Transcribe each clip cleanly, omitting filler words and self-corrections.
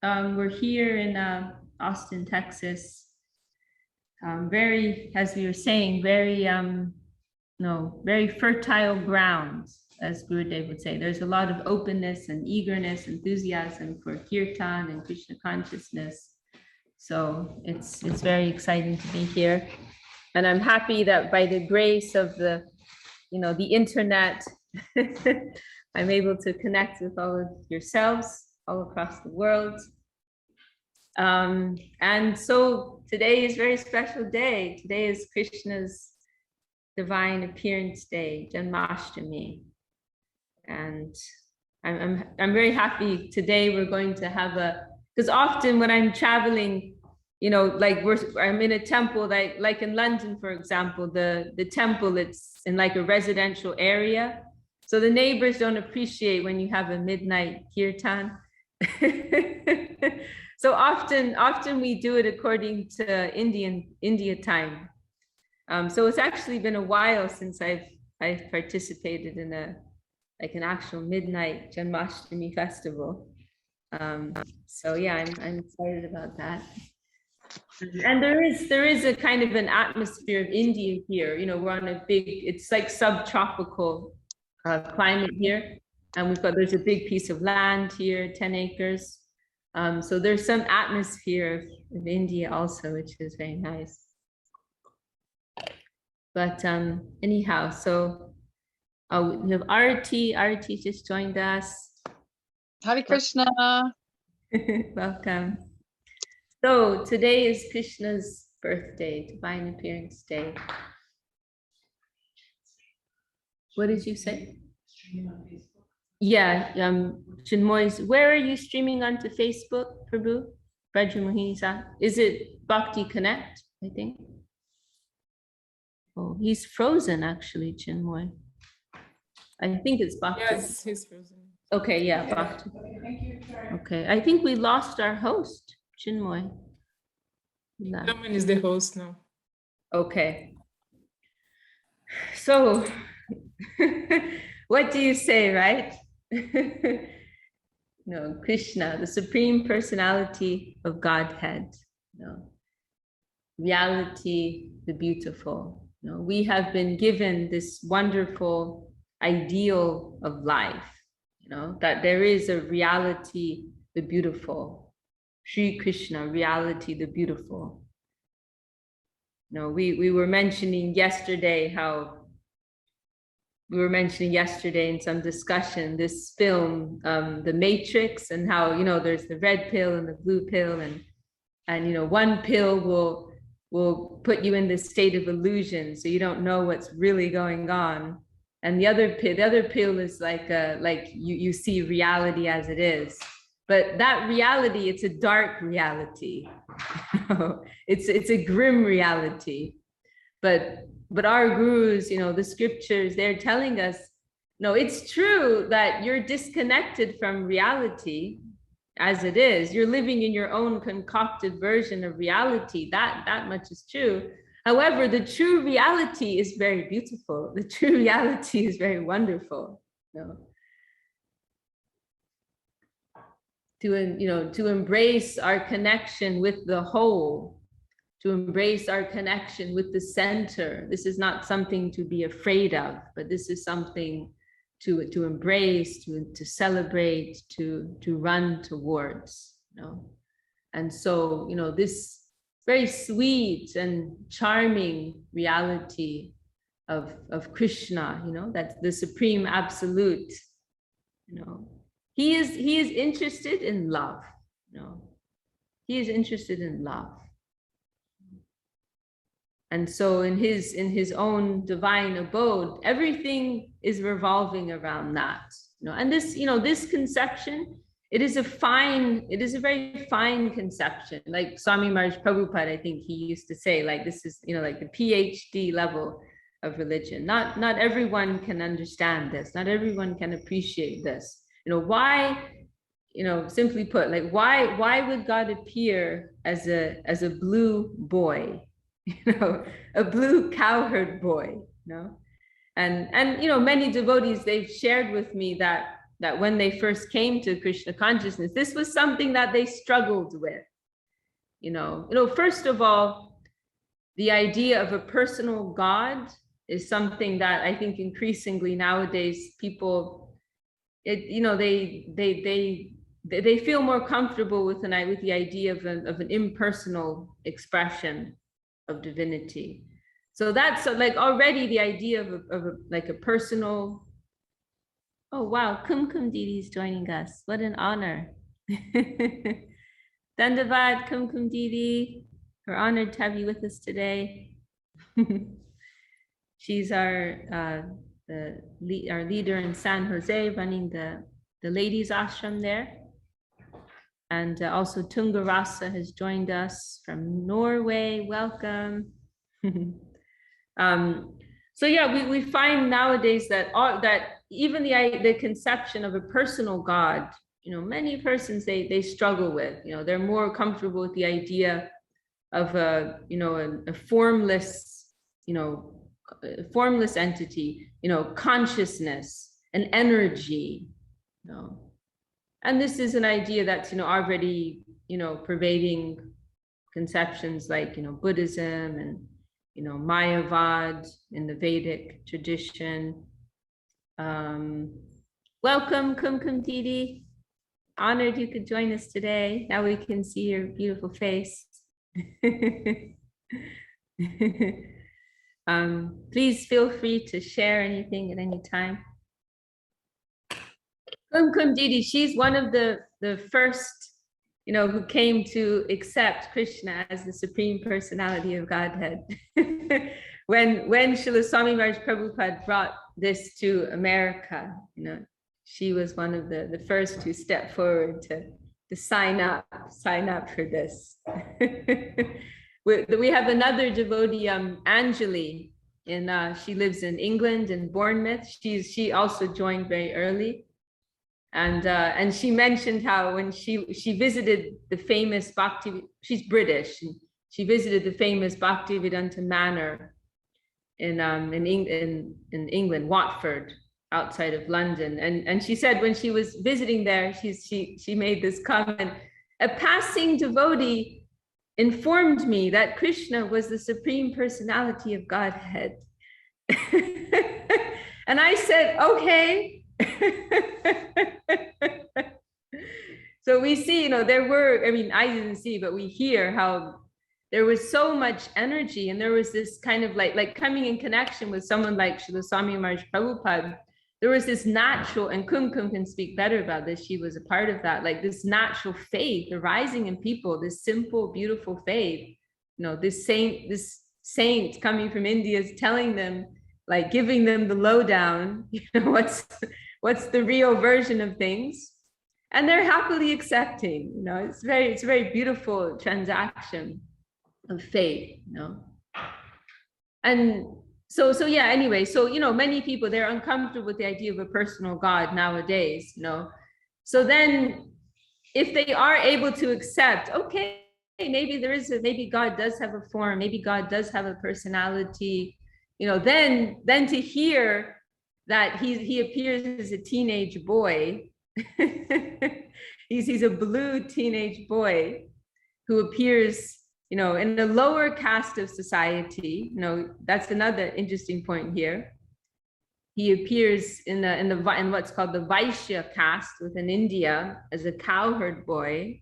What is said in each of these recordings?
We're here in Austin, Texas. Very, as we were saying, very, very fertile ground, as Gurudev would say. There's a lot of openness and eagerness, enthusiasm for kirtan and Krishna consciousness. So it's very exciting to be here. And I'm happy that by the grace of the internet, I'm able to connect with all of yourselves all across the world. And so today is a very special day. Today is Krishna's divine appearance day, Janmashtami. And I'm very happy today we're going to have because often when I'm traveling, I'm in a temple, like in London, for example, the temple, it's in like a residential area. So the neighbors don't appreciate when you have a midnight kirtan. So often we do it according to India time. So it's actually been a while since I've participated in an actual midnight Janmashtami festival. So yeah, I'm excited about that. And there is a kind of an atmosphere of India here. We're on it's like subtropical climate here, and there's a big piece of land here, 10 acres. So there's some atmosphere of India also, which is very nice. But anyhow, so we have Arati. Arati just joined us. Hare Krishna. Welcome. So today is Krishna's birthday, Divine Appearance Day. What did you say? Yeah, Chinmoy's. Where are you streaming onto Facebook, Prabhu? Brajamohini-san. Is it Bhakti Connect, I think? Oh, he's frozen actually, Chinmoy. I think it's Bhakti. Yes, he's frozen. Okay, yeah, Bhakti. Okay, I think we lost our host, Chinmoy. Someone is the host now. Okay. So, what do you say, right? Krishna, the Supreme Personality of Godhead. Reality, the beautiful. We have been given this wonderful ideal of life. That there is a reality, the beautiful. Sri Krishna, reality, the beautiful. We were mentioning yesterday in some discussion, this film, The Matrix, and how, there's the red pill and the blue pill, and one pill will put you in this state of illusion, so you don't know what's really going on. And the other pill is like you see reality as it is. But that reality, it's a dark reality. It's a grim reality. But our gurus, the scriptures, they're telling us, no, it's true that you're disconnected from reality as it is. You're living in your own concocted version of reality. That much is true. However, the true reality is very beautiful. The true reality is very wonderful. To embrace our connection with the whole, to embrace our connection with the center. This is not something to be afraid of, but this is something to embrace, to celebrate, to run towards. And so, this very sweet and charming reality of Krishna, that's the supreme absolute. He is interested in love. He is interested in love. And so in his own divine abode, everything is revolving around that. And this conception, it is a very fine conception. Like Swami Maharaj Prabhupada, I think he used to say, like, this is, like the PhD level of religion. Not everyone can understand this. Not everyone can appreciate this. Why, simply put, like, why would God appear as a blue boy, a blue cowherd boy, and many devotees, they've shared with me that that when they first came to Krishna consciousness, this was something that they struggled with. First of all, the idea of a personal God is something that I think increasingly nowadays people, they feel more comfortable with the idea of an impersonal expression of divinity. So that's like already the idea of a personal. Oh wow, Kumkum Didi is joining us. What an honor. Dandavad Kumkum Didi. We're honored to have you with us today. She's our leader in San Jose, running the ladies ashram there. And also Tungarasa has joined us from Norway. Welcome. So yeah, we find nowadays that even the conception of a personal God, many persons they struggle with. They're more comfortable with the idea of a formless, formless entity, consciousness, an energy, And this is an idea that's already pervading conceptions like Buddhism and Mayavad in the Vedic tradition. Welcome, Kumkum Didi. Honored you could join us today. Now we can see your beautiful face. Please feel free to share anything at any time. Kumkum Didi, she's one of the first, who came to accept Krishna as the Supreme Personality of Godhead. When Srila Swami Maharaj Prabhupada brought this to America, she was one of the first to step forward to sign up for this. We have another devotee, Anjali, she lives in England, in Bournemouth. She also joined very early. And she mentioned how when she visited the famous Bhakti, she's British, and she visited the famous Bhaktivedanta Manor in England, Watford, outside of London. And she said when she was visiting there, she made this comment: a passing devotee informed me that Krishna was the Supreme Personality of Godhead. And I said, okay. So we see, there were, I didn't see, but we hear how there was so much energy, and there was this kind of like coming in connection with someone like Srila Swami Maharaj Prabhupada. There was this natural, and Kumkum can speak better about this, she was a part of that, like this natural faith arising in people, this simple, beautiful faith. This saint coming from India is telling them, like giving them the lowdown, what's the real version of things, and they're happily accepting. It's a very beautiful transaction of faith. And so yeah. Anyway, so many people, they're uncomfortable with the idea of a personal God nowadays. So then, if they are able to accept, okay, maybe God does have a form, maybe God does have a personality. Then to hear that he appears as a teenage boy. he's a blue teenage boy who appears, in a lower caste of society. That's another interesting point here. He appears in what's called the Vaishya caste within India as a cowherd boy.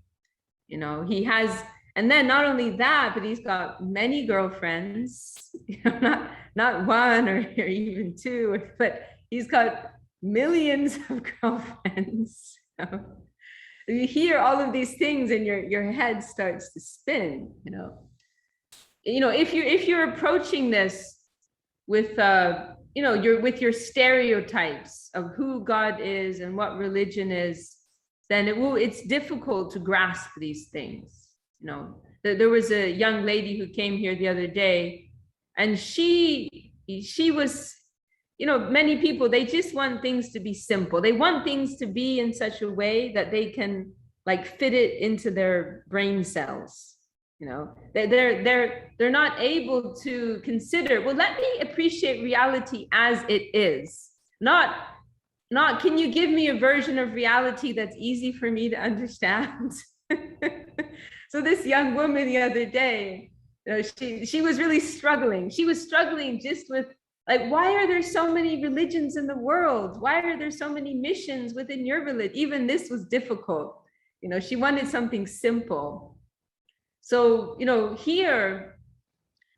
He has, and then not only that, but he's got many girlfriends. Not one or even two, but he's got millions of girlfriends. You hear all of these things and your head starts to spin. If you're approaching this with with your stereotypes of who God is and what religion is, then it's difficult to grasp these things. There was a young lady who came here the other day, and she was, many people, they just want things to be simple. They want things to be in such a way that they can fit it into their brain cells. They're not able to consider, well, let me appreciate reality as it is, not not, can you give me a version of reality that's easy for me to understand? So this young woman the other day, she was really struggling. She was struggling just with, like, why are there so many religions in the world? Why are there so many missions within your religion? Even this was difficult. She wanted something simple. So, here,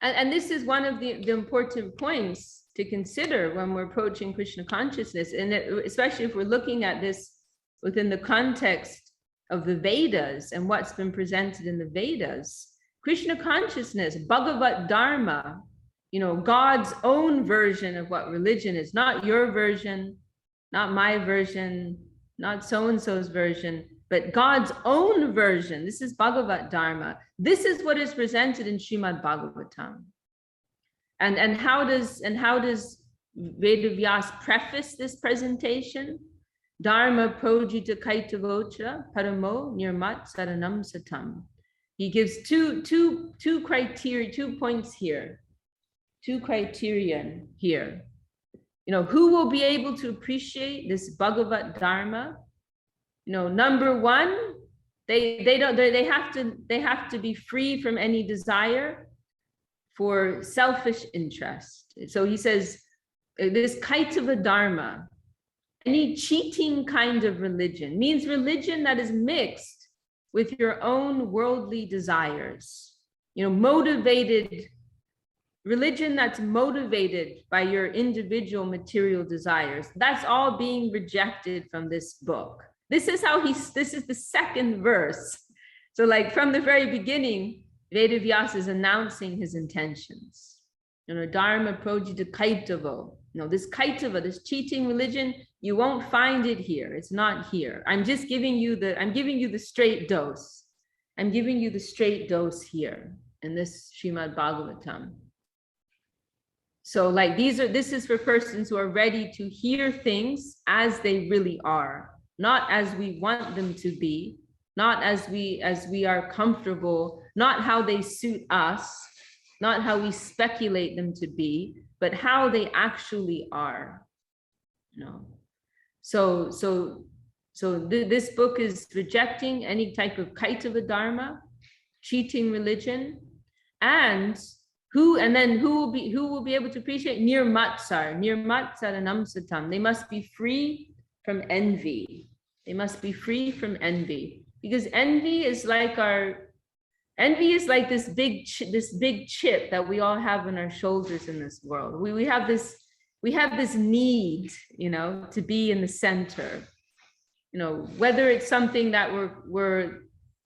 and this is one of the important points to consider when we're approaching Krishna consciousness, and especially if we're looking at this within the context of the Vedas and what's been presented in the Vedas. Krishna consciousness, Bhagavat Dharma, God's own version of what religion is, not your version, not my version, not so-and-so's version, but God's own version. This is Bhagavat Dharma. This is what is presented in Srimad Bhagavatam. And how does Vedavyas preface this presentation? Dharma projita kaitavocha paramo nirmat saranam satam. He gives two criteria, 2 points here, 2 criterion here. Who will be able to appreciate this Bhagavat Dharma? Number one, they have to be free from any desire for selfish interest. So he says, this kaitava dharma, any cheating kind of religion, means religion that is mixed with your own worldly desires, motivated, religion that's motivated by your individual material desires. That's all being rejected from this book. This is the second verse. So like from the very beginning, Vedavyas is announcing his intentions. Dharma projita kaitavo. This kaitava, this cheating religion, you won't find it here. It's not here. I'm giving you the straight dose. I'm giving you the straight dose here in this Srimad Bhagavatam. So like this is for persons who are ready to hear things as they really are, not as we want them to be, not as we are comfortable, not how they suit us, not how we speculate them to be, but how they actually are. So this book is rejecting any type of kaitava dharma, cheating religion, and who will be able to appreciate nirmatsaranam satam. They must be free from envy. They must be free from envy, because envy is like this big chip that we all have on our shoulders in this world. We have this need, to be in the center. Whether it's something that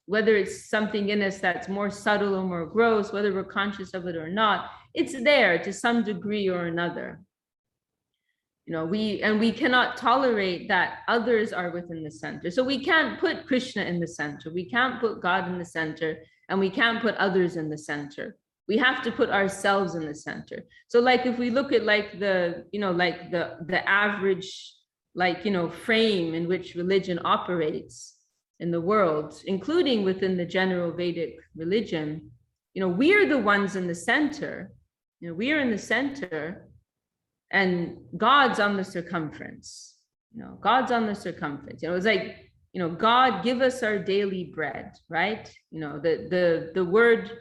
whether it's something in us that's more subtle or more gross, whether we're conscious of it or not, it's there to some degree or another. We cannot tolerate that others are within the center. So we can't put Krishna in the center. We can't put God in the center, and we can't put others in the center. We have to put ourselves in the center. So like if we look at like the average, frame in which religion operates in the world, including within the general Vedic religion, we're the ones in the center. We are in the center, and God's on the circumference. God's on the circumference. It's like, God, give us our daily bread, right? The word,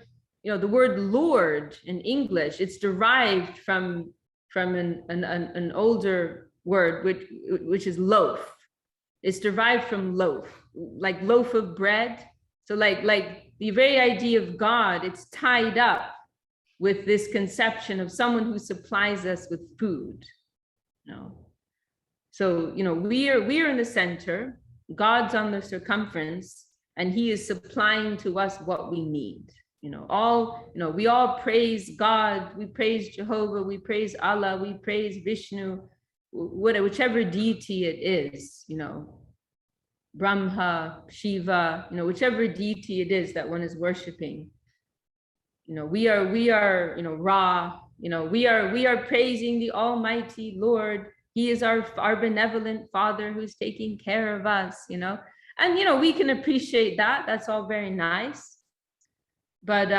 the word Lord in English, it's derived from an older word, which is loaf. It's derived from loaf, like loaf of bread. So like the very idea of God, it's tied up with this conception of someone who supplies us with food. So we are in the center, God's on the circumference, and he is supplying to us what we need. We all praise God, we praise Jehovah, we praise Allah, we praise Vishnu, whichever deity it is, Brahma, Shiva, whichever deity it is that one is worshiping. We are Ra, we are praising the Almighty Lord. He is our benevolent Father who's taking care of us, and we can appreciate that. That's all very nice. But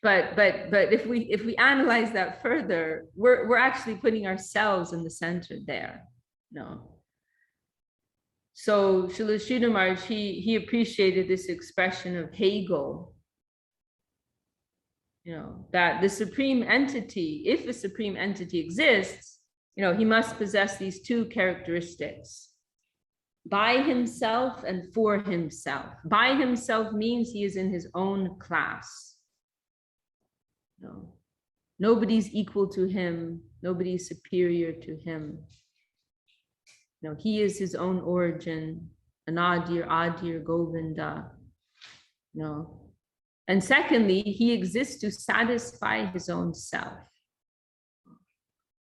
if we analyze that further, we're actually putting ourselves in the center there. No. So Srila Sridhar Maharaj, he appreciated this expression of Hegel, that the supreme entity, if a supreme entity exists, he must possess these two characteristics: by himself and for himself. By himself means he is in his own class. Nobody's equal to him. Nobody's superior to him. He is his own origin, Anadir, Adir, Govinda. And secondly, he exists to satisfy his own self.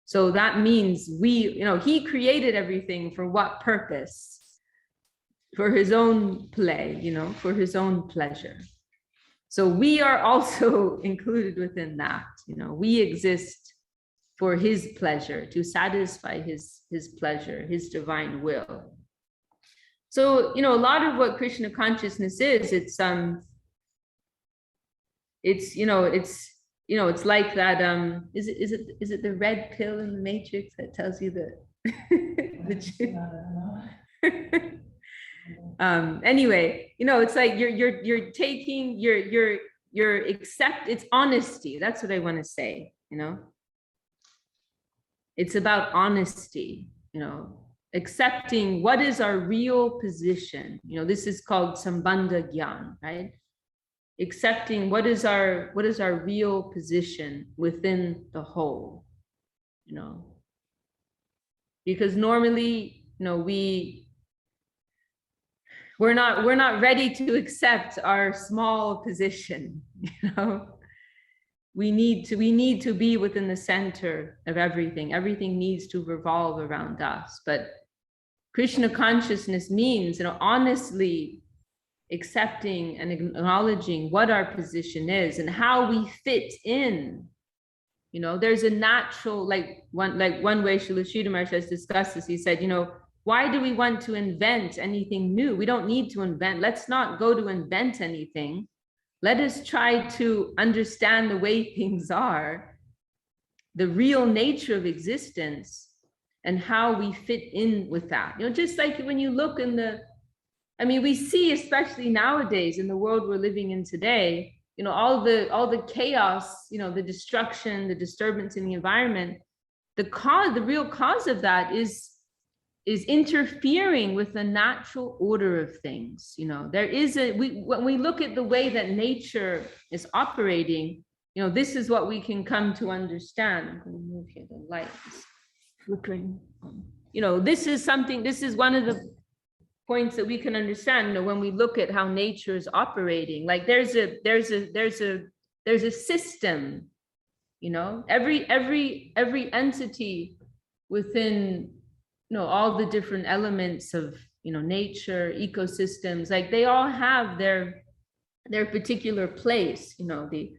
So that means he created everything for what purpose? For his own play, for his own pleasure. So we are also included within that. We exist for his pleasure, to satisfy his pleasure, his divine will. So, a lot of what Krishna consciousness is, it's like that, is it the red pill in the Matrix that tells you that? Anyway, it's like you're taking, it's honesty. That's what I want to say, It's about honesty, accepting what is our real position. This is called Sambandha Gyan, right? Accepting what is our real position within the whole, because normally, we're not ready to accept our small position, We need to be within the center of everything. Everything needs to revolve around us. But Krishna consciousness means, honestly accepting and acknowledging what our position is and how we fit in. There's a natural, one way Srila Sridhar Maharaj has discussed this. He said, why do we want to invent anything new? We don't need to invent. Let's not go to invent anything. Let us try to understand the way things are, the real nature of existence, and how we fit in with that. Just like when you look we see, especially nowadays in the world we're living in today, all the chaos, the destruction, the disturbance in the environment, the real cause of that is interfering with the natural order of things. When we look at the way that nature is operating, this is what we can come to understand. I'm going to move here, the light is flickering. This is one of the points that we can understand, when we look at how nature is operating. Like there's a system, every entity within all the different elements of nature, ecosystems, like they all have their particular place. The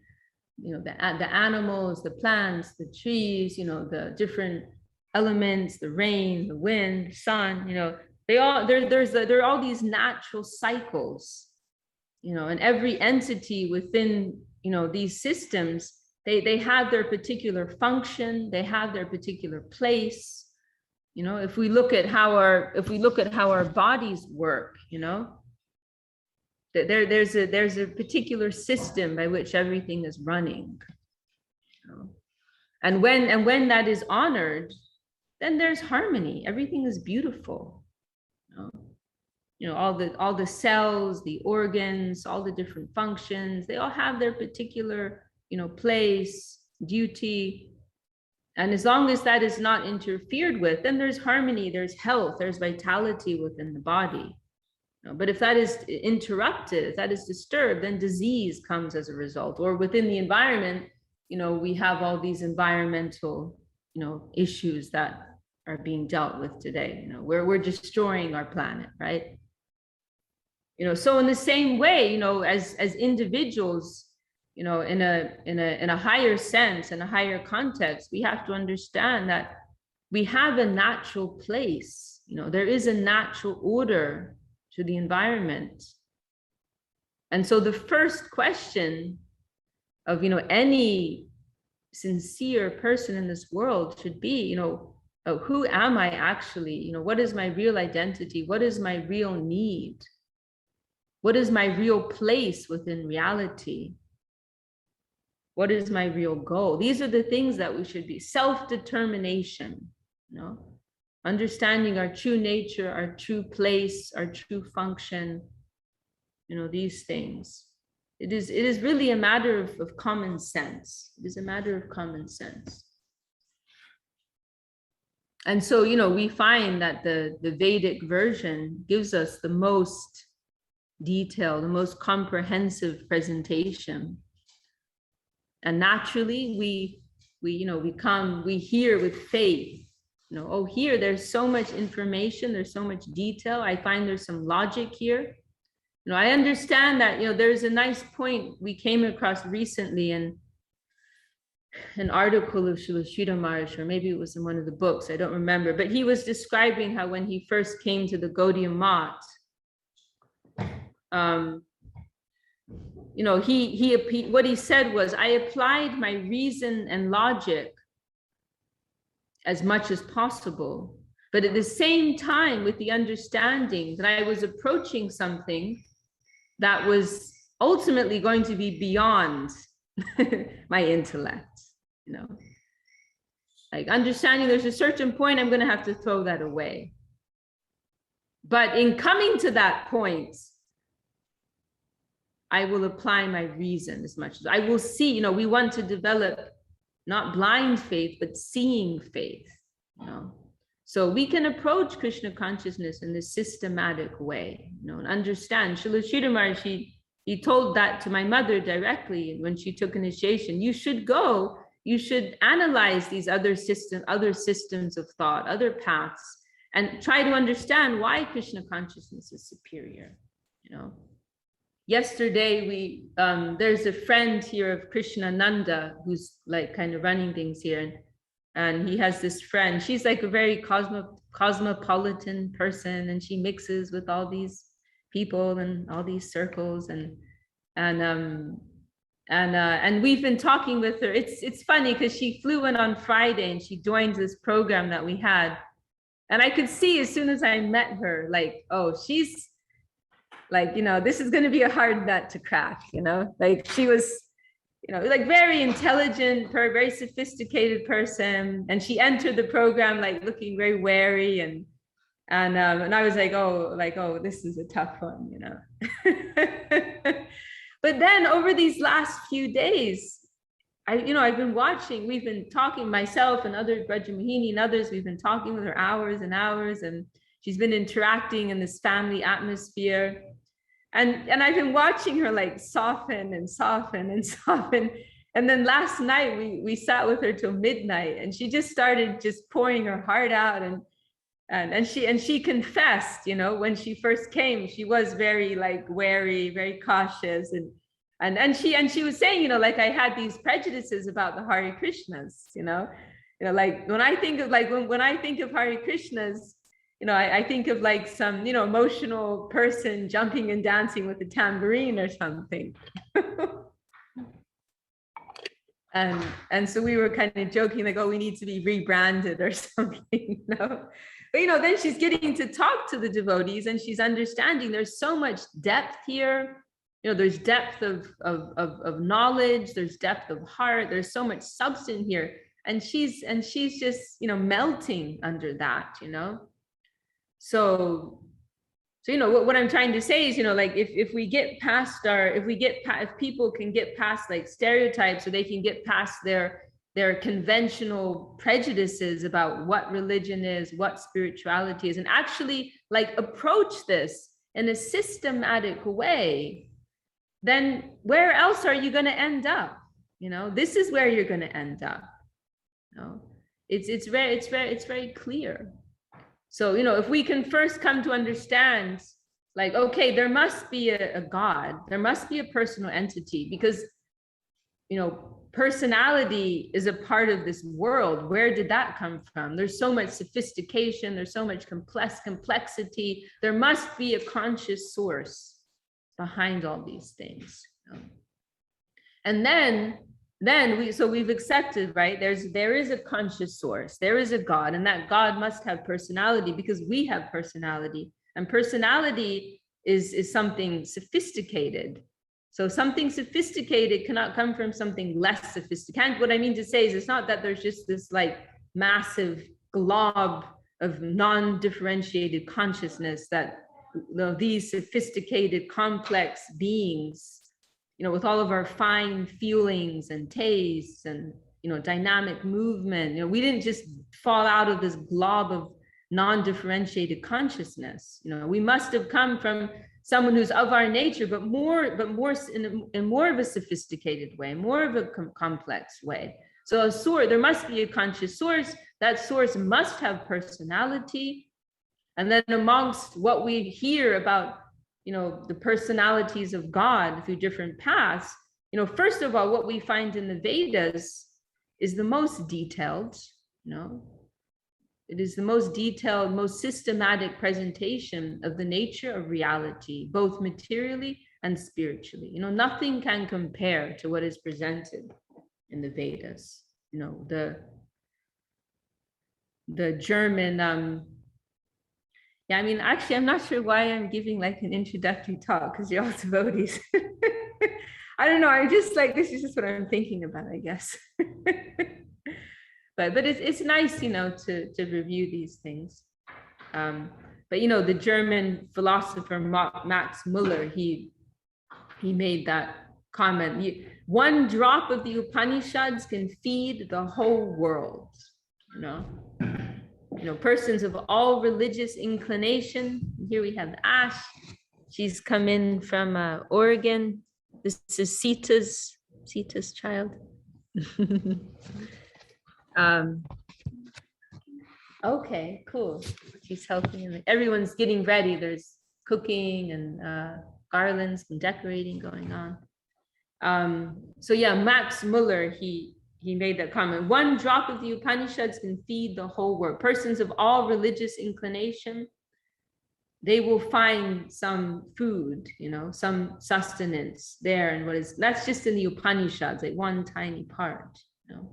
animals, the plants, the trees, the different elements, the rain, the wind, the sun. There are all these natural cycles. And every entity within these systems, they have their particular function. They have their particular place. If we look at how our bodies work, there's a particular system by which everything is running. And when that is honored, then there's harmony. Everything is beautiful. All the cells, the organs, all the different functions, they all have their particular place, duty. And as long as that is not interfered with, then there's harmony, there's health, there's vitality within the body. But if that is interrupted, if that is disturbed, then disease comes as a result. Or within the environment, we have all these environmental, issues that are being dealt with today, where we're destroying our planet, right? So in the same way, as individuals, in a higher sense, in a higher context, we have to understand that we have a natural place. There is a natural order to the environment. And so the first question of any sincere person in this world should be, oh, who am I actually? You know, what is my real identity? What is my real need? What is my real place within reality? What is my real goal? These are the things that we should be. Self-determination, you know, understanding our true nature, our true place, our true function, you know, these things. It is really a matter of common sense. It is a matter of common sense. And so, you know, we find that the Vedic version gives us the most detailed, the most comprehensive presentation. And naturally, we hear with faith, you know, oh, here, there's so much information, there's so much detail. I find there's some logic here. You know, I understand that, you know, there's a nice point we came across recently in an article of Srila Maharaj, or maybe it was in one of the books, I don't remember, but he was describing how when he first came to the Gaudiya Math, you know, what he said was, I applied my reason and logic as much as possible, but at the same time with the understanding that I was approaching something that was ultimately going to be beyond my intellect, you know, like understanding there's a certain point I'm going to have to throw that away. But in coming to that point, I will apply my reason as much as I will see, you know, we want to develop not blind faith, but seeing faith, you know. So we can approach Krishna consciousness in this systematic way, you know, and understand. Srila Maharaj, he told that to my mother directly when she took initiation. You should go, you should analyze these other systems of thought, other paths, and try to understand why Krishna consciousness is superior, you know. Yesterday, there's a friend here of Krishnananda who's like kind of running things here. And he has this friend, she's like a very cosmopolitan person, and she mixes with all these people and all these circles. And we've been talking with her. It's funny because she flew in on Friday and she joined this program that we had. And I could see as soon as I met her, like, oh, she's like, you know, this is going to be a hard nut to crack, you know, like she was, you know, like very intelligent, very sophisticated person. And she entered the program, like looking very wary. And I was like, oh, this is a tough one, you know. But then over these last few days, I've been watching, we've been talking, myself and other Brajamahini and others, we've been talking with her hours and hours, and she's been interacting in this family atmosphere. And I've been watching her like soften and soften and soften. And then last night we sat with her till midnight, and she just started just pouring her heart out. And she confessed, you know, when she first came, she was very like wary, very cautious. And she was saying, you know, like I had these prejudices about the Hare Krishnas, you know, like when I think of like when I think of Hare Krishnas, you know, I think of like some, you know, emotional person jumping and dancing with a tambourine or something. and so we were kind of joking, like, oh, we need to be rebranded or something, you know. But, you know, then she's getting to talk to the devotees, and she's understanding there's so much depth here. You know, there's depth of knowledge, there's depth of heart, there's so much substance here. And she's just, you know, melting under that, you know. So, you know, what I'm trying to say is, you know, like if we get past if people can get past like stereotypes, or they can get past their conventional prejudices about what religion is, what spirituality is, and actually like approach this in a systematic way, then where else are you going to end up? You know, this is where you're going to end up. You know, it's very clear. So, you know, if we can first come to understand, like, okay, there must be a God, there must be a personal entity, because, you know, personality is a part of this world. Where did that come from? There's so much sophistication, there's so much complexity. There must be a conscious source behind all these things. You know? And then then we've accepted, right? There is a conscious source, there is a God, and that God must have personality because we have personality, and personality is something sophisticated. So something sophisticated cannot come from something less sophisticated. What I mean to say is it's not that there's just this like massive glob of non-differentiated consciousness that, you know, these sophisticated complex beings, you know, with all of our fine feelings and tastes and, you know, dynamic movement, you know, we didn't just fall out of this glob of non-differentiated consciousness. You know, we must have come from someone who's of our nature, but more in more of a sophisticated way, more of a complex way. So a source, there must be a conscious source. That source must have personality. And then amongst what we hear about, you know, the personalities of God through different paths, you know, first of all, what we find in the Vedas is the most detailed, you know, it is the most detailed, most systematic presentation of the nature of reality, both materially and spiritually. You know, nothing can compare to what is presented in the Vedas. You know, the German, yeah, I mean, actually, I'm not sure why I'm giving like an introductory talk because you're all devotees. I don't know. I'm just like, this is just what I'm thinking about, I guess. But it's nice, you know, to review these things. But, you know, the German philosopher Max Muller, he made that comment. One drop of the Upanishads can feed the whole world, you know. You know, persons of all religious inclination. Here we have Ash. She's come in from Oregon. This is Sita's child. Okay, cool. She's helping. Everyone's getting ready. There's cooking and garlands and decorating going on. So yeah, Max Muller, he made that comment. One drop of the Upanishads can feed the whole world. Persons of all religious inclination, they will find some food, you know, some sustenance there. And that's just in the Upanishads, like one tiny part, you know.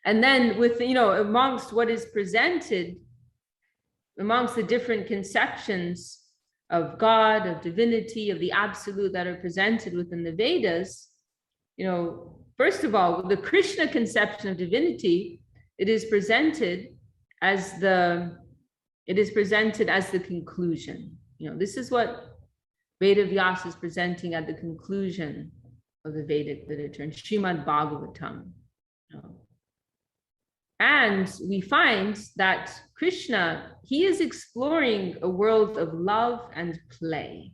And then with, you know, amongst what is presented, amongst the different conceptions of God, of divinity, of the absolute that are presented within the Vedas, you know, first of all, the Krishna conception of divinity, it is presented as the conclusion. You know, this is what Veda Vyasa is presenting at the conclusion of the Vedic literature in Srimad Bhagavatam. You know. And we find that Krishna, he is exploring a world of love and play.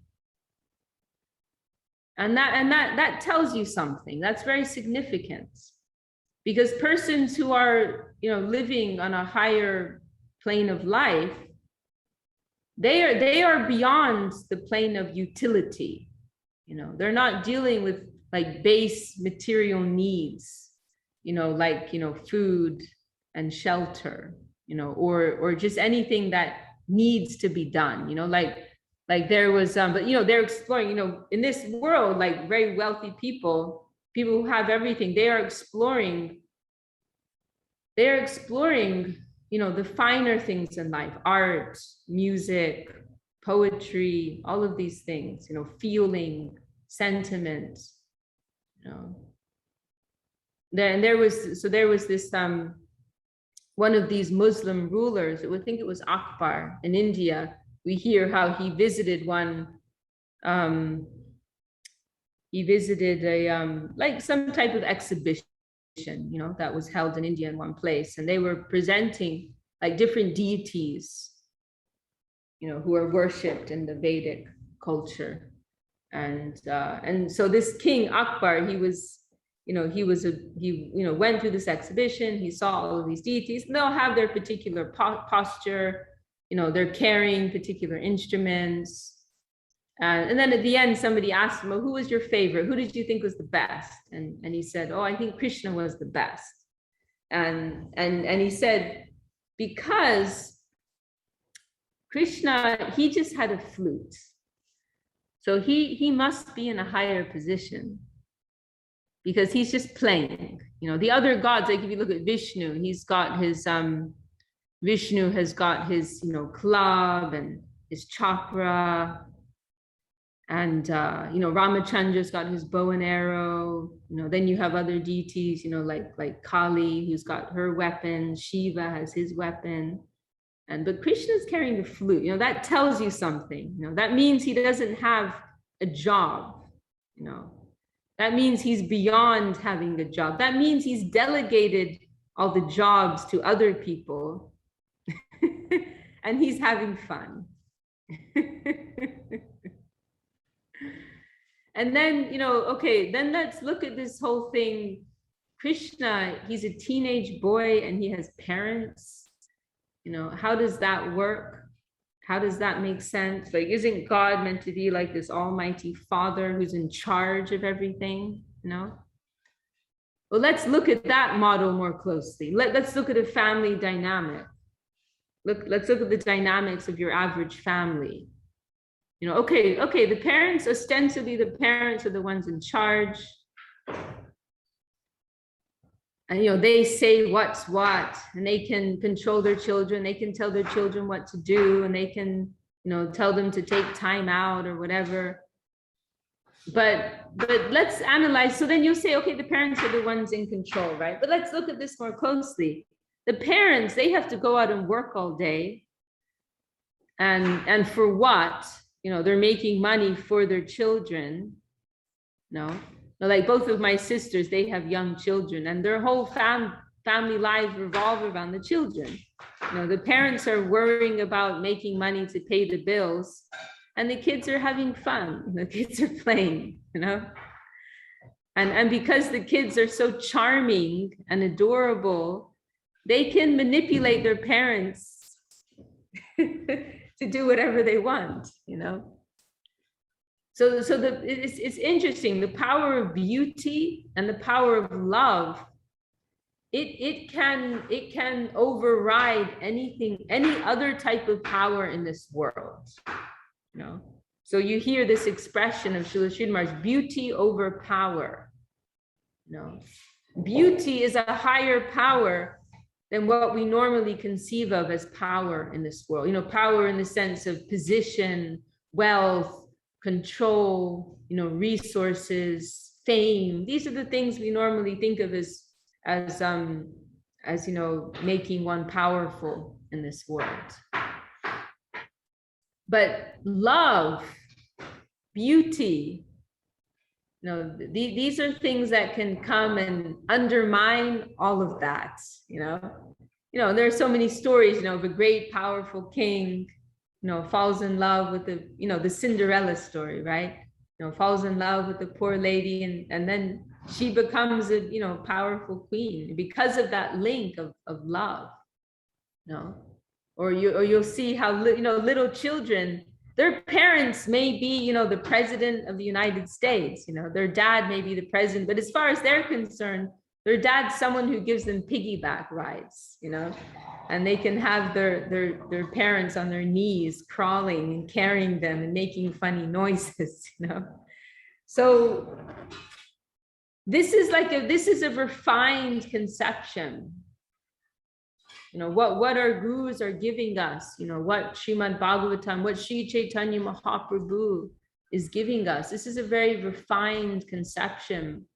And that tells you something. That's very significant. Because persons who are, you know, living on a higher plane of life, they are beyond the plane of utility. You know, they're not dealing with like base material needs, you know, like, you know, food and shelter, you know, or just anything that needs to be done, you know, like there was, but, you know, they're exploring, you know, in this world, like very wealthy people who have everything, they are exploring, you know, the finer things in life, art, music, poetry, all of these things, you know, feeling, sentiment, you know. There was this, one of these Muslim rulers, I think it was Akbar in India. We hear how he visited like some type of exhibition, you know, that was held in India in one place. And they were presenting like different deities, you know, who are worshipped in the Vedic culture. And so this King Akbar, he went through this exhibition, he saw all of these deities, and they'll have their particular posture, you know, they're carrying particular instruments. And then at the end, somebody asked him, well, who was your favorite? Who did you think was the best? And he said, oh, I think Krishna was the best. And he said, because Krishna, he just had a flute. So he must be in a higher position. because he's just playing. The other gods, like if you look at Vishnu, he's got his Vishnu has got his club and his chakra, and Ramachandra's got his bow and arrow. Then you have other deities, like Kali, who's got her weapon. Shiva has his weapon, but Krishna's carrying the flute. That tells you something. That means he doesn't have a job. That means he's beyond having a job. That means he's delegated all the jobs to other people, and he's having fun. And then, okay, then let's look at this whole thing. Krishna, he's a teenage boy and he has parents. How does that work? How does that make sense? Like, isn't God meant to be like this almighty father who's in charge of everything? Well, let's look at that model more closely. Let's look at a family dynamic. Let's look at the dynamics of your average family. Okay, the parents, ostensibly the parents are the ones in charge. And, they say what's what, and they can control their children. They can tell their children what to do, and they can, tell them to take time out or whatever. But let's analyze. So then you'll say, okay, the parents are the ones in control, right? But let's look at this more closely. The parents, they have to go out and work all day. And for what? They're making money for their children. Like both of my sisters, they have young children, and their whole family lives revolve around the children. The parents are worrying about making money to pay the bills, and the kids are having fun. The kids are playing, and because the kids are so charming and adorable, they can manipulate their parents to do whatever they want, So it's interesting. The power of beauty and the power of love, it can override anything, any other type of power in this world. So you hear this expression of Srila Sridhar's, beauty over power. Beauty is a higher power than what we normally conceive of as power in this world. Power in the sense of position, wealth, control, resources, fame. These are the things we normally think of as making one powerful in this world. But love, beauty, these are things that can come and undermine all of that. There are so many stories, of a great powerful king, falls in love with the Cinderella story, right? Falls in love with the poor lady, and then she becomes a, powerful queen because of that link of love, or you'll see how, little children, their parents may be, the president of the United States, their dad may be the president, but as far as they're concerned, their dad's someone who gives them piggyback rides, and they can have their parents on their knees crawling and carrying them and making funny noises, So this is a refined conception. What our gurus are giving us, what Srimad Bhagavatam, what Sri Chaitanya Mahaprabhu is giving us. This is a very refined conception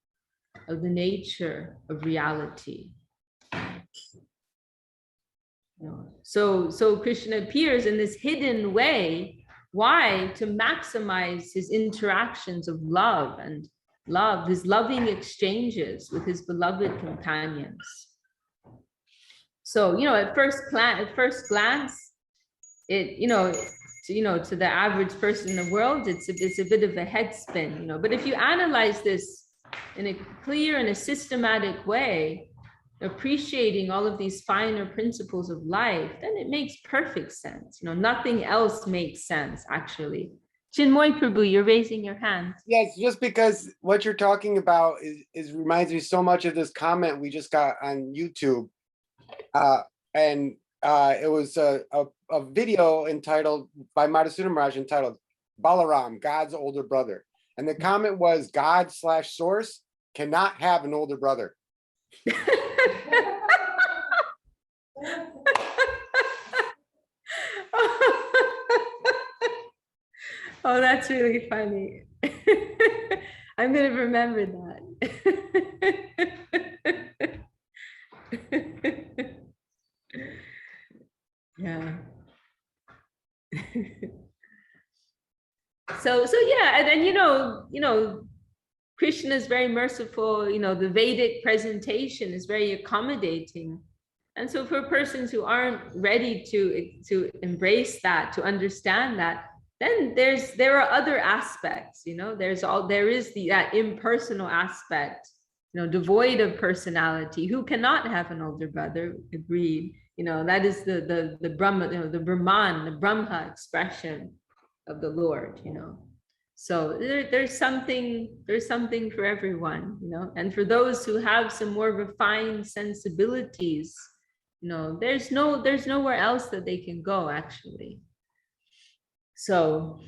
of the nature of reality. So Krishna appears in this hidden way. Why? To maximize his interactions of love and his loving exchanges with his beloved companions. So, at first glance, to the average person in the world, it's a bit of a head spin, But if you analyze this in a clear and a systematic way, appreciating all of these finer principles of life, then it makes perfect sense. Nothing else makes sense, actually. Chinmoy Prabhu, you're raising your hand. Yes, just because what you're talking about is reminds me so much of this comment we just got on YouTube. It was a video entitled by Madhusudana Maharaj entitled Balaram, God's older brother. And the comment was God/source cannot have an older brother. Oh, that's really funny. I'm going to remember that. Yeah. So yeah, and then Krishna is very merciful. The Vedic presentation is very accommodating. And so for persons who aren't ready to embrace that, to understand that, then there are other aspects. There is that impersonal aspect, devoid of personality, who cannot have an older brother. Agreed. That is the Brahma, the Brahman, the Brahma expression of the Lord. So there's something for everyone. And for those who have some more refined sensibilities, there's nowhere else that they can go, actually. So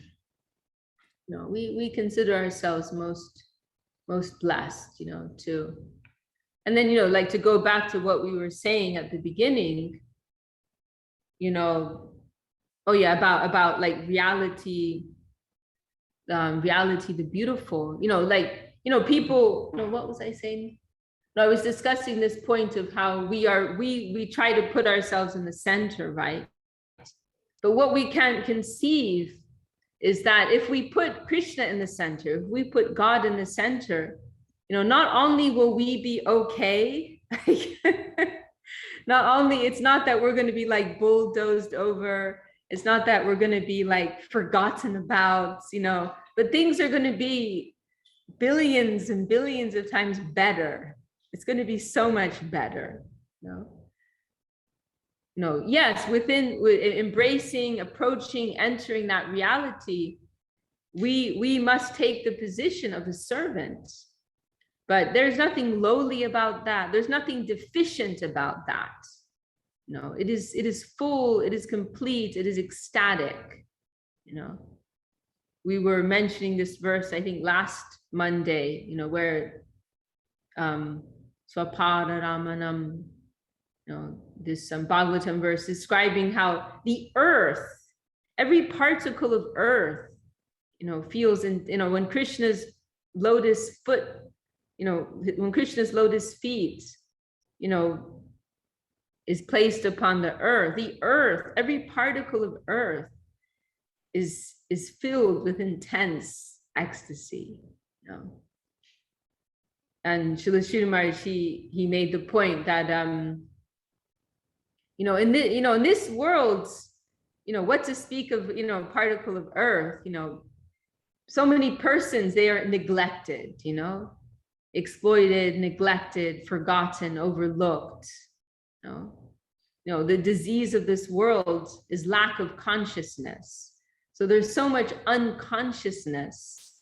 we consider ourselves most blessed, to, and then like to go back to what we were saying at the beginning, oh yeah, about like reality the beautiful, people, what was I saying? No, I was discussing this point of how we try to put ourselves in the center, right? But what we can't conceive is that if we put Krishna in the center, if we put God in the center, not only will we be okay, it's not that we're going to be like bulldozed over, it's not that we're going to be like forgotten about, but things are going to be billions and billions of times better. It's going to be so much better. Yes, within embracing, approaching, entering that reality, we must take the position of a servant. But there's nothing lowly about that. There's nothing deficient about that. It is full, it is complete, it is ecstatic. We were mentioning this verse, I think last Monday, where Swapada Ramanam, this Bhagavatam verse describing how the earth, every particle of earth, feels when Krishna's lotus foot, when Krishna's lotus feet, is placed upon the earth, every particle of earth is filled with intense ecstasy. And Srila Sridhar Maharaj, he made the point that in this world, what to speak of, particle of earth, so many persons, they are neglected, exploited, neglected, forgotten, overlooked. The disease of this world is lack of consciousness. So there's so much unconsciousness,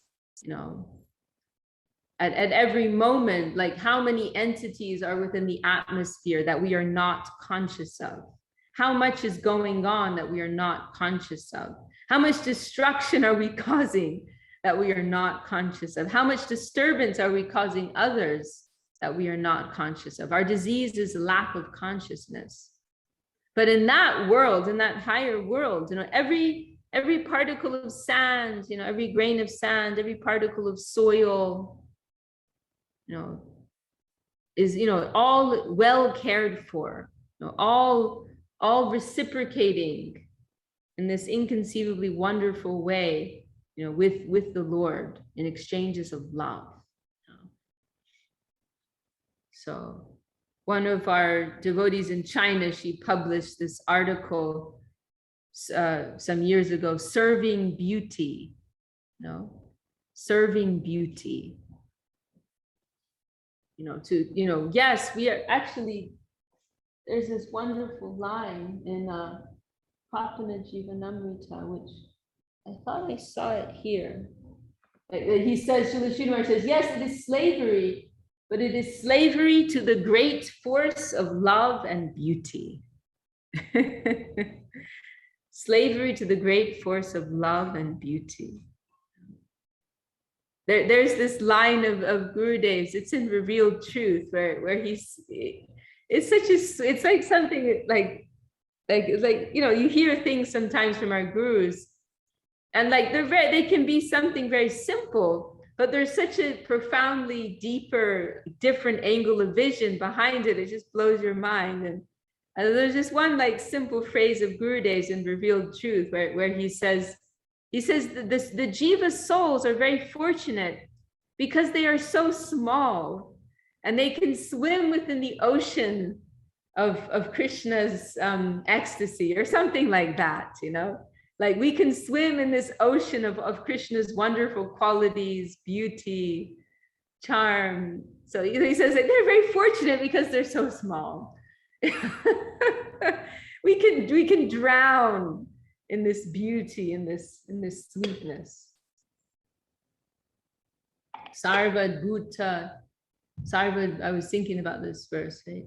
at every moment, like how many entities are within the atmosphere that we are not conscious of? How much is going on that we are not conscious of? How much destruction are we causing that we are not conscious of? How much disturbance are we causing others that we are not conscious of? Our disease is lack of consciousness. But in that world, in that higher world, every particle of sand, every grain of sand, every particle of soil, is, all well cared for, all reciprocating in this inconceivably wonderful way, with the Lord in exchanges of love. So one of our devotees in China, she published this article some years ago, serving beauty, serving beauty. Yes, we are actually, there's this wonderful line in Prapana Jivanamrita, which I thought I saw it here. He says, Srila Sridhar Maharaj says, yes, it is slavery, but it is slavery to the great force of love and beauty. Slavery to the great force of love and beauty. there's this line of Gurudev's, it's in Revealed Truth, where it's like something like, you know, you hear things sometimes from our gurus, and like they can be something very simple, but there's such a profoundly deeper, different angle of vision behind it. It just blows your mind. And there's just one like simple phrase of Gurudev's in Revealed Truth where he says the Jiva souls are very fortunate because they are so small and they can swim within the ocean of Krishna's ecstasy, or something like that, you know? Like we can swim in this ocean of Krishna's wonderful qualities, beauty, charm. So he says that they're very fortunate because they're so small. we can drown in this beauty, in this sweetness. Sarva Bhuta. Sarva, I was thinking about this verse, right?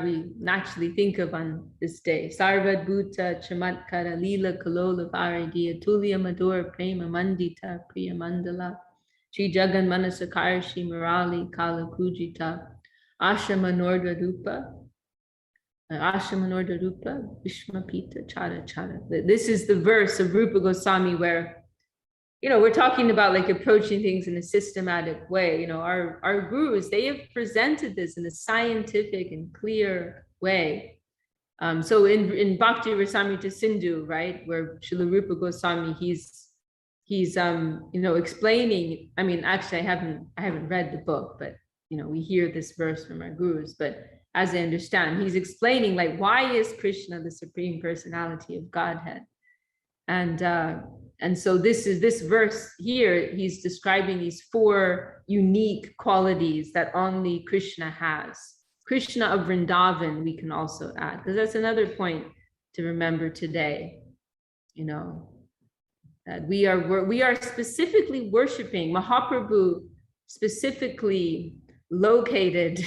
We naturally think of on this day. Sarva Bhuta Chamatkara Lila Kalola Varagya Tulya Madhur Prema Mandita Priya Mandala Shri Jagan Manasakarshi Murali Kala Kujita Ashama Nordra Rupa Vishma Pita Chara Chara. This is the verse of Rupa Goswami where, you know, we're talking about like approaching things in a systematic way. You know, our gurus, they have presented this in a scientific and clear way. So in Bhakti Rasamrita Sindhu, right, where Srila Rupa Goswami, he's you know, explaining. I mean, actually, I haven't read the book, but you know, we hear this verse from our gurus. But as I understand, he's explaining like, why is Krishna the Supreme Personality of Godhead? And so this verse here, he's describing these 4 unique qualities that only Krishna has. Krishna of Vrindavan, we can also add, because that's another point to remember today, you know, that we are specifically worshiping Mahaprabhu, specifically located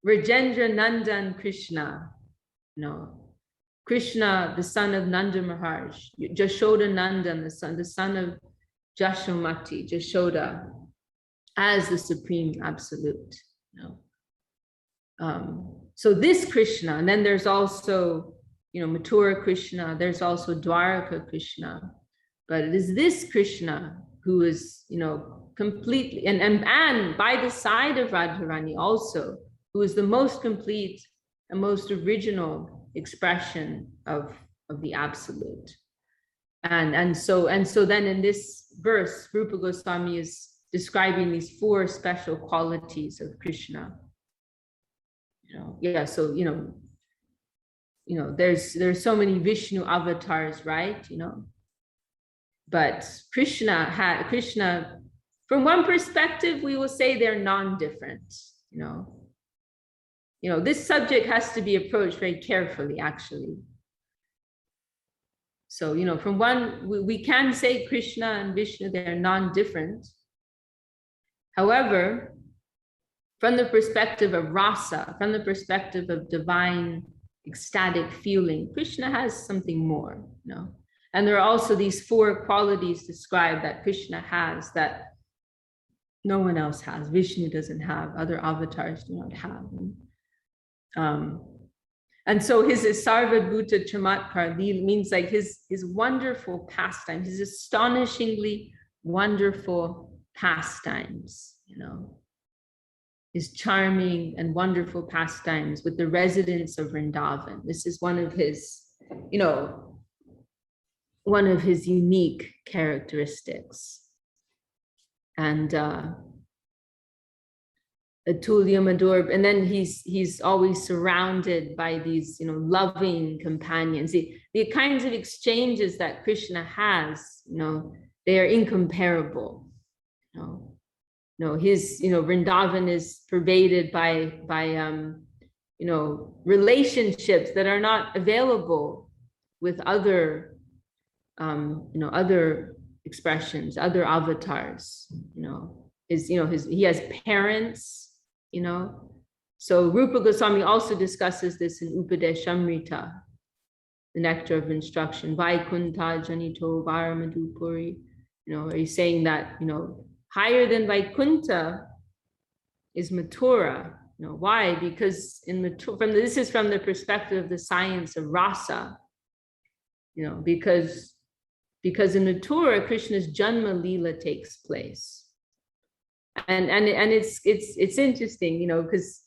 Rajendra Nandan Krishna, you know, Krishna, the son of Nanda Maharaj, Jashoda Nandan, the son of Jashomati, Jashoda, as the supreme absolute. You know? So this Krishna, and then there's also, you know, Mathura Krishna, there's also Dwaraka Krishna, but it is this Krishna who is, you know, completely, and by the side of Radharani also, who is the most complete and most original expression of the absolute. And so then in this verse, Rupa Goswami is describing these 4 special qualities of Krishna. You know, yeah, so you know, there's so many Vishnu avatars, right? You know, but Krishna, from one perspective, we will say they're non-different, you know. You know, this subject has to be approached very carefully, actually. So, you know, from one, we can say Krishna and Vishnu, they're non-different. However, from the perspective of rasa, from the perspective of divine ecstatic feeling, Krishna has something more, you know. And there are also these 4 qualities described that Krishna has that no one else has. Vishnu doesn't have, other avatars do not have. And so his Sarvabhuta Chamatkar means like his wonderful pastimes, his astonishingly wonderful pastimes, you know, his charming and wonderful pastimes with the residents of Vrindavan. This is one of his, you know, one of his unique characteristics. And Atulya Madhur, and then he's always surrounded by these, you know, loving companions. The kinds of exchanges that Krishna has, you know, they are incomparable. You know, his, you know, Vrindavan is pervaded by you know, relationships that are not available with other, you know, other expressions, other avatars. You know, he has parents. You know, so Rupa Goswami also discusses this in Upadeshamrita, the nectar of instruction, Vaikunta Janito Varamadupuri, you know, where he's saying that, you know, Higher than Vaikuntha is Mathura. Why? Because in Mathura, this is from the perspective of the science of rasa. Because in Mathura, Krishna's Janma Leela takes place. And it's interesting, because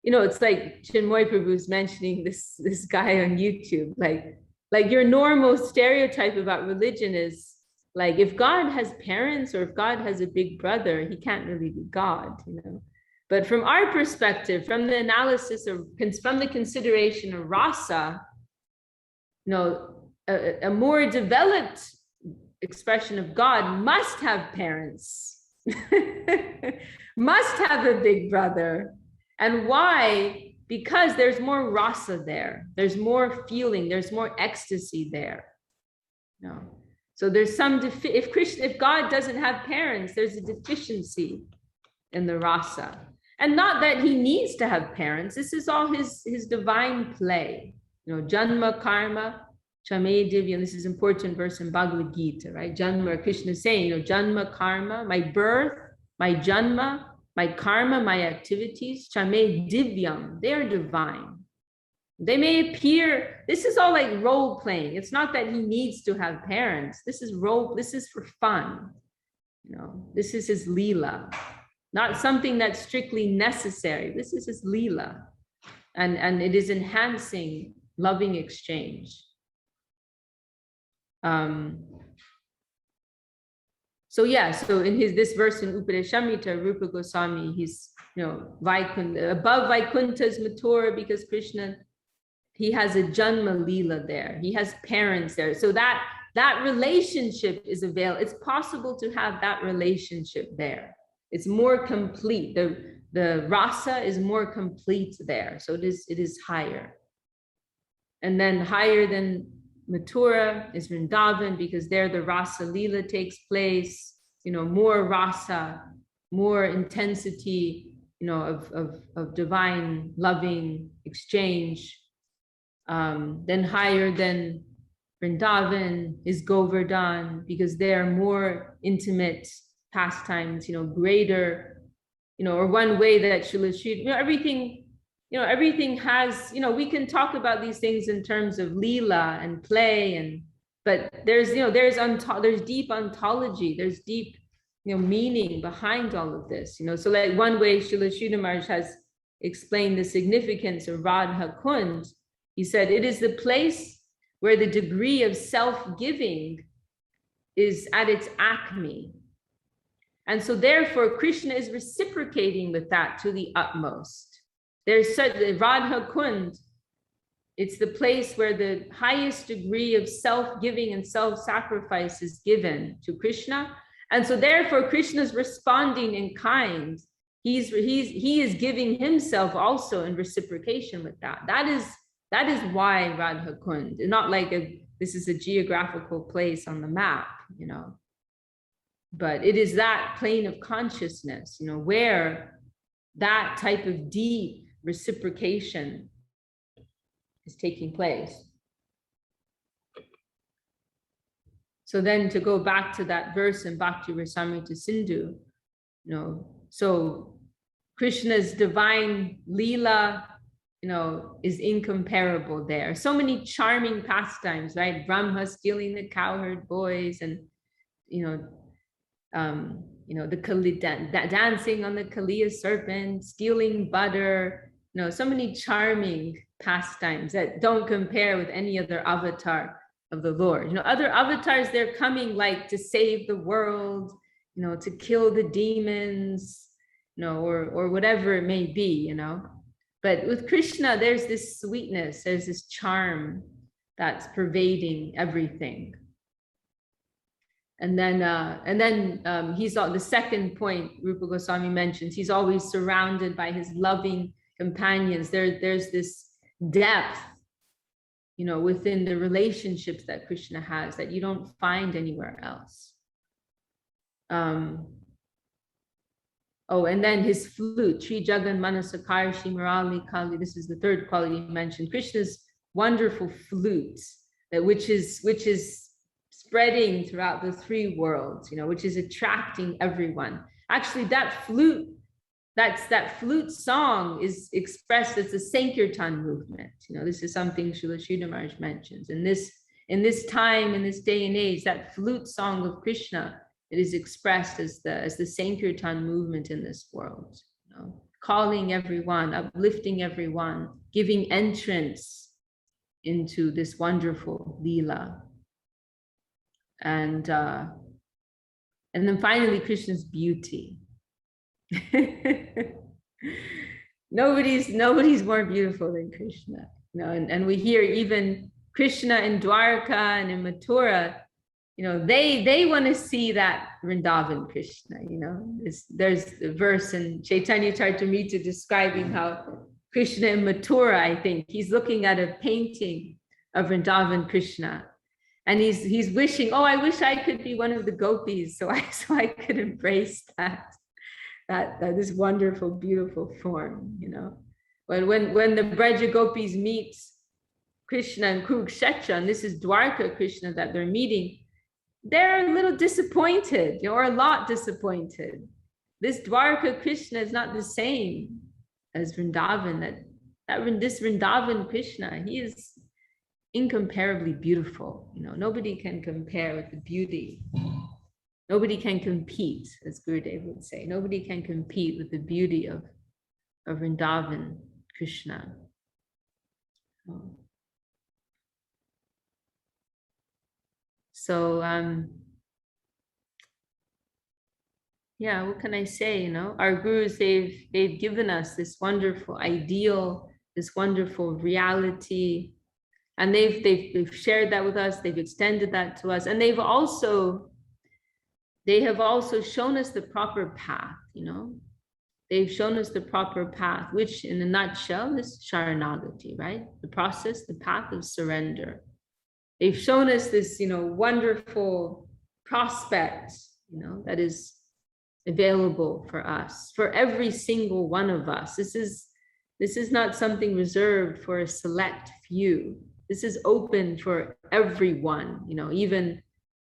it's like Chinmoy Prabhu's mentioning this guy on YouTube, like your normal stereotype about religion is like, if God has parents or if God has a big brother, he can't really be God, But from our perspective, from the analysis of, from the consideration of rasa, a more developed expression of God must have parents, must have a big brother. And why? Because there's more rasa there. There's more feeling. There's more ecstasy there. So there's some, if God doesn't have parents, there's a deficiency in the rasa. And not that he needs to have parents. This is all his divine play. Janma karma, chame divya. And this is an important verse in Bhagavad Gita, right? Janma, Krishna is saying, Janma karma, my birth, my janma, my karma, my activities, chame divyam, they are divine. They may appear, this is all like role playing. It's not that he needs to have parents. This is for fun. This is his leela, not something that's strictly necessary. This is his leela. And it is enhancing loving exchange. So in this verse in Upadeshamrita, Rupa Goswami, he's, Vaikuntha, above Vaikuntha's Mathura, because Krishna, he has a Janma Leela there. He has parents there. So that relationship is available. It's possible to have that relationship there. It's more complete. The rasa is more complete there. So it is higher. And then higher than Mathura is Vrindavan, because there the rasa leela takes place, more rasa, more intensity, of divine loving exchange. Then higher than Vrindavan is Govardhan, because there are more intimate pastimes, greater, or one way that Srila Sri, everything has, we can talk about these things in terms of leela and play, but there's deep ontology, there's deep, meaning behind all of this, so like one way Srila Sridhar Maharaj has explained the significance of Radha Kund, he said, it is the place where the degree of self-giving is at its acme. And so therefore, Krishna is reciprocating with that to the utmost. There's such Radha Kund, it's the place where the highest degree of self-giving and self-sacrifice is given to Krishna. And so therefore, Krishna is responding in kind. He is giving himself also in reciprocation with that. That is why Radha Kund, not like this is a geographical place on the map, but it is that plane of consciousness, where that type of deep reciprocation is taking place. So then to go back to that verse in Bhakti Rasamrita Sindhu, so Krishna's divine Leela, is incomparable there. So many charming pastimes, right? Brahma stealing the cowherd boys, and the Kali dancing on the Kaliya serpent, stealing butter, so many charming pastimes that don't compare with any other avatar of the Lord. Other avatars, they're coming like to save the world, to kill the demons, or whatever it may be, But with Krishna, there's this sweetness, there's this charm that's pervading everything. And then he's the second point Rupa Goswami mentions, he's always surrounded by his loving companions. There's this depth, within the relationships that Krishna has that you don't find anywhere else. And then his flute, Sri Jagan Manasakar Shri Murali Kali. This is the third quality mentioned. Krishna's wonderful flute, which is spreading throughout the three worlds, which is attracting everyone. Actually, that flute song is expressed as the Sankirtan movement. This is something Srila Sridhar Maharaj mentions. In this time, in this day and age, that flute song of Krishna, it is expressed as the Sankirtan movement in this world. Calling everyone, uplifting everyone, giving entrance into this wonderful Leela. And then finally, Krishna's beauty. Nobody's more beautiful than Krishna. And we hear even Krishna in Dwarka and in Mathura, they want to see that Vrindavan Krishna. There's a verse in Chaitanya Charitamrita describing how Krishna in Mathura, I think, he's looking at a painting of Vrindavan Krishna, and he's wishing, oh, I wish I could be one of the gopis, so I could embrace that this wonderful, beautiful form. When the Braja gopis meet Krishna and Kurukshetra, and this is Dwarka Krishna that they're meeting, they're a little disappointed, or a lot disappointed. This Dwarka Krishna is not the same as Vrindavan. This Vrindavan Krishna, he is incomparably beautiful. Nobody can compare with the beauty. Nobody can compete, as Gurudev would say. Nobody can compete with the beauty of Vrindavan Krishna. So, yeah, what can I say? Our gurus, they've given us this wonderful ideal, this wonderful reality, and they've shared that with us. They've extended that to us, and they have also shown us the proper path. They've shown us the proper path, which, in a nutshell, is Sharanagati, right? The process, the path of surrender. They've shown us this, wonderful prospect, that is available for us, for every single one of us. This is not something reserved for a select few. This is open for everyone, even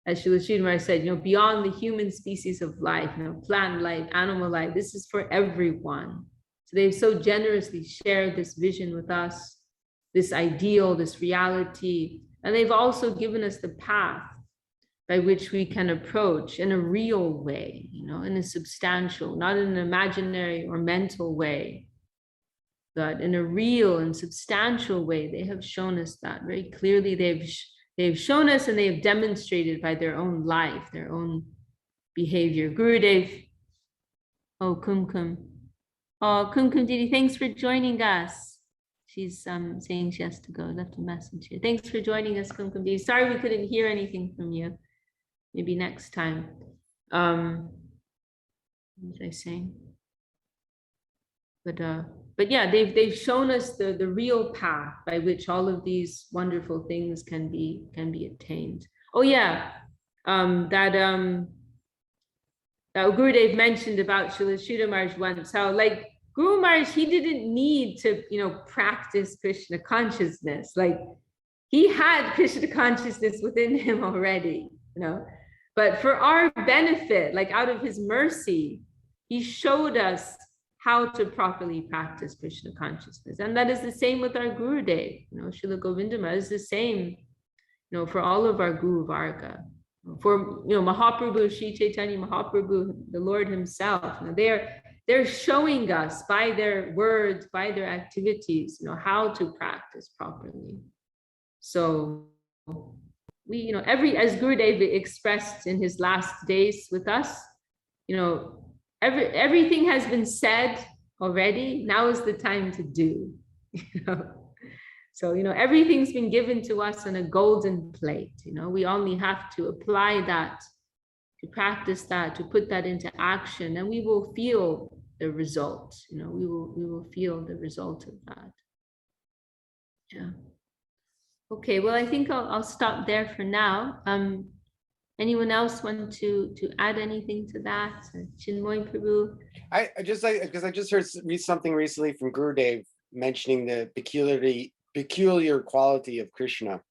as Srila Sridhar Maharaj said, beyond the human species of life, plant life, animal life, this is for everyone. So they've so generously shared this vision with us, this ideal, this reality. And they've also given us the path by which we can approach in a real way, in a substantial, not in an imaginary or mental way, but in a real and substantial way. They have shown us that very clearly. They've shown us, and they have demonstrated by their own life, their own behavior. Gurudev, Kumkum. Kumkum Didi, thanks for joining us. She's saying she has to go, left a message here. Thanks for joining us, Kumkum Didi. Sorry we couldn't hear anything from you. Maybe next time. What was I saying? But yeah, they've shown us the real path by which all of these wonderful things can be attained. Oh yeah, that Gurudev mentioned about Srila Sridhar Maharaj once, how like Guru Maharaj, he didn't need to practice Krishna consciousness. Like he had Krishna consciousness within him already, but for our benefit, like out of his mercy, he showed us how to properly practice Krishna consciousness. And that is the same with our Gurudev. Srila Govinda Maharaj is the same, for all of our Guru Varga. For Mahaprabhu, Sri Chaitanya Mahaprabhu, the Lord himself, they're showing us by their words, by their activities, how to practice properly. So we, as Gurudev expressed in his last days with us, everything has been said already. Now is the time to do. So everything's been given to us on a golden plate. We only have to apply that, to practice that, to put that into action, and we will feel the result. We will feel the result of that. Yeah. Okay. Well, I think I'll stop there for now. Anyone else want to add anything to that? Chinmoy Prabhu? Because I just heard something recently from Gurudev mentioning the peculiar quality of Krishna.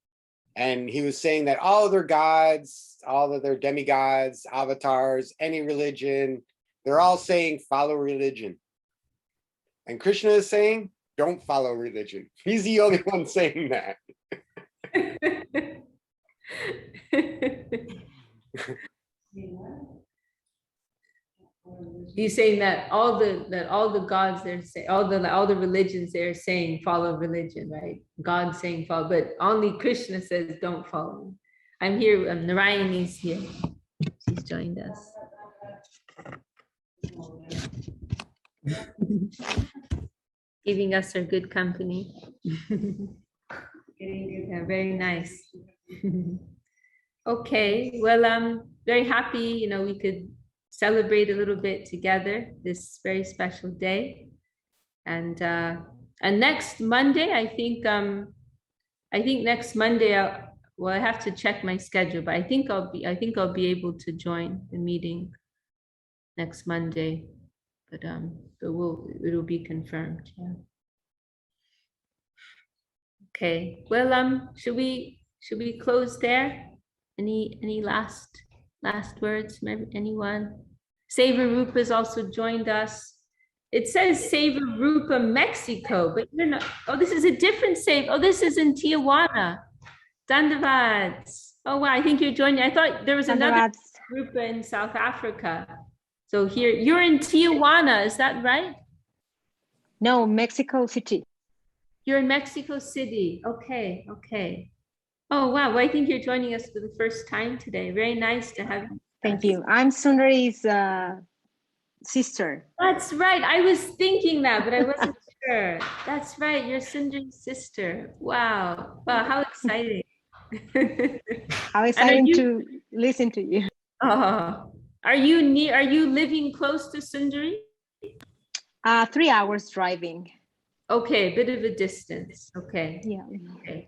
And he was saying that all of their gods, all of their demigods, avatars, any religion, they're all saying follow religion. And Krishna is saying, don't follow religion. He's the only one saying that. He's saying that all the gods they're saying, all the religions they're saying follow religion, right? God saying follow, but only Krishna says don't follow. I'm here. Narayani is here. She's joined us. Giving us her good company. Yeah, very nice. Okay, well, I'm very happy, we could celebrate a little bit together this very special day. And next Monday, I think next Monday, I have to check my schedule, but I think I'll be able to join the meeting next Monday, but it'll be confirmed. Yeah. Okay. Well, should we close there? Any last words? Anyone? Seva Rupa's also joined us. It says Seva Rupa, Mexico, but you're not. Oh, this is a different Seva. Oh, this is in Tijuana. Dandavad. Oh, wow. I think you're joining. I thought there was another Rupa in South Africa. So here, you're in Tijuana. Is that right? No, Mexico City. You're in Mexico City. Okay. Okay. Oh, wow. Well, I think you're joining us for the first time today. Very nice to have you. Thank you. I'm Sundari's sister. That's right. I was thinking that, but I wasn't sure. That's right. You're Sundari's sister. Wow. Wow. How exciting. How exciting to listen to you. Are you living close to Sundari? 3 hours driving. Okay. A bit of a distance. Okay. Yeah. Okay.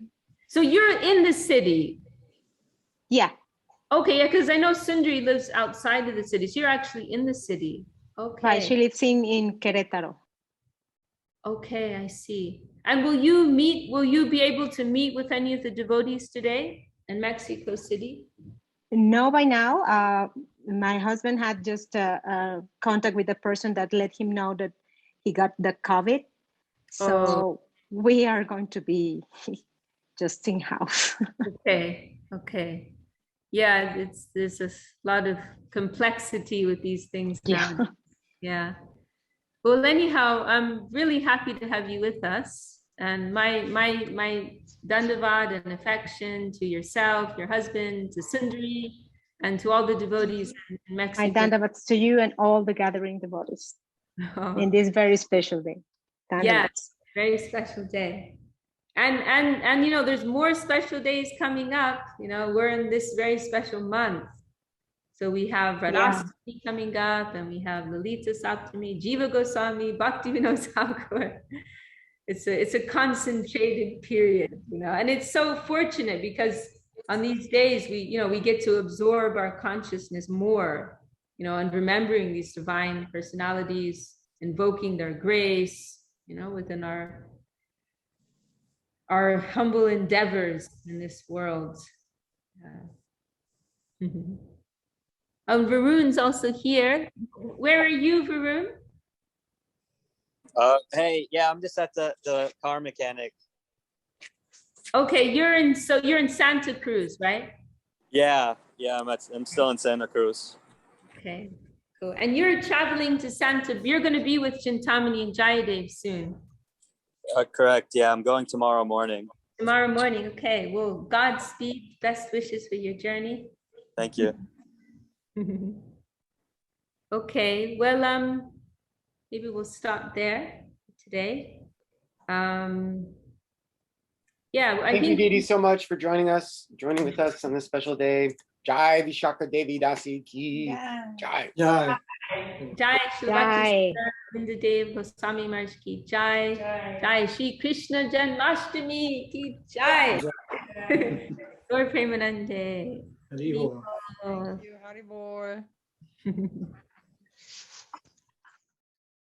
So you're in the city? Yeah. Okay, yeah, because I know Sundari lives outside of the city. So you're actually in the city. Okay. Right, she lives in Querétaro. Okay, I see. And will you be able to meet with any of the devotees today in Mexico City? No, by now. My husband had just contact with the person that let him know that he got the COVID. So we are going to be just in house. Okay. Yeah, there's a lot of complexity with these things now. Yeah. Well, anyhow, I'm really happy to have you with us. And my dandavad and affection to yourself, your husband, to Sundari, and to all the devotees in Mexico. My dandavats to you and all the gathering devotees in this very special day. Dandavats. Yeah, very special day. And there's more special days coming up. We're in this very special month. So we have Radhastami coming up, and we have Lalita Saptami, Jiva Goswami, Bhakti Vinod Thakur. It's a concentrated period, and it's so fortunate because on these days we get to absorb our consciousness more, and remembering these divine personalities, invoking their grace, within our humble endeavors in this world. Varun's also here. Where are you, Varun? Hey, yeah, I'm just at the car mechanic. Okay, you're in Santa Cruz, right? Yeah, I'm still in Santa Cruz. Okay, cool. And you're traveling to you're going to be with Chintamani and Jayadev soon. Correct. Yeah, I'm going tomorrow morning. Tomorrow morning. Okay. Well, Godspeed. Best wishes for your journey. Thank you. Okay. Well, maybe we'll stop there today. Yeah, Thank you, Didi, so much for joining with us on this special day. Jai Vishakha Devi Dasi ki Jai. Jai. Jai Shri Dev Goswami Maharaj ki Jai. Jai Shri Krishna Janmashtami ki Jai. Gaur Premanande. Thank you, Haribol.